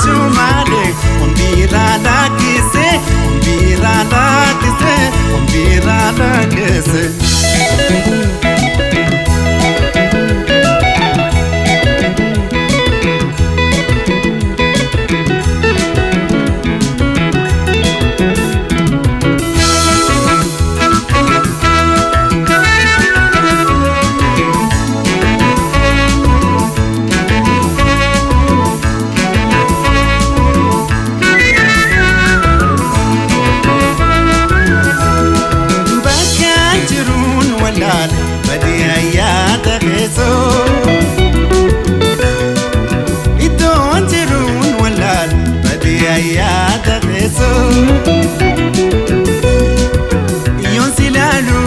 chumale umbira la kise Yon silalu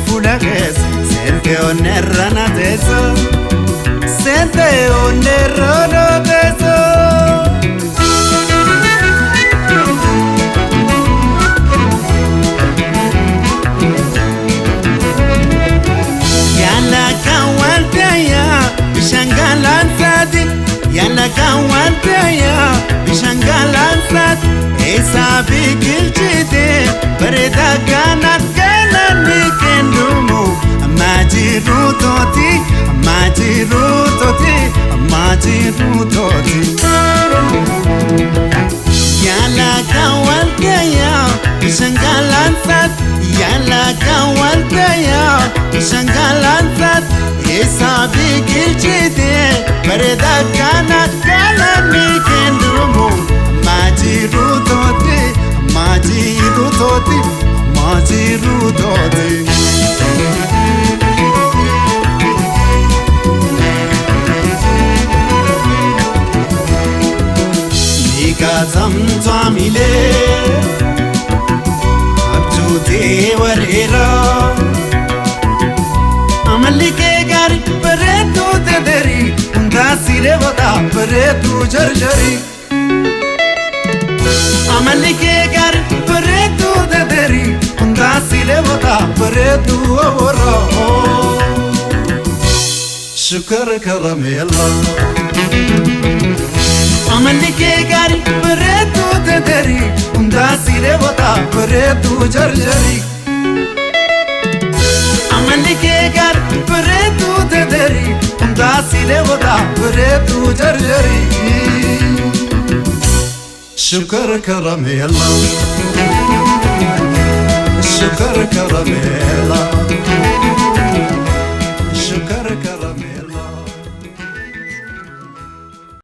fulages sente onerrana teso sente onerrana teso Yalla kawaltaya bishangalan sadi Yalla kawaltaya bishangalan sadi Esa bikilchite bereda kanat kalani kendumu Amajiru toti Yalla kawal kaya bishangalan sat Yalla kawal kaya bishangalan sat Esa bikilchite bereda kanat kalani kendumu Amajiru toti Nika zamzamile Abjute warera Amalike gari paretu tederi Undasire vada paretu jarjari Amalike gari paretu tederi Undasire vada paretu avora Shukar karame Allah Amalike gari paretu tederi Undasire vada paretu jarjari Amalike gari paretu tederi Undasire vada paretu jarjari Shukar karame Allah Shukar karame Allah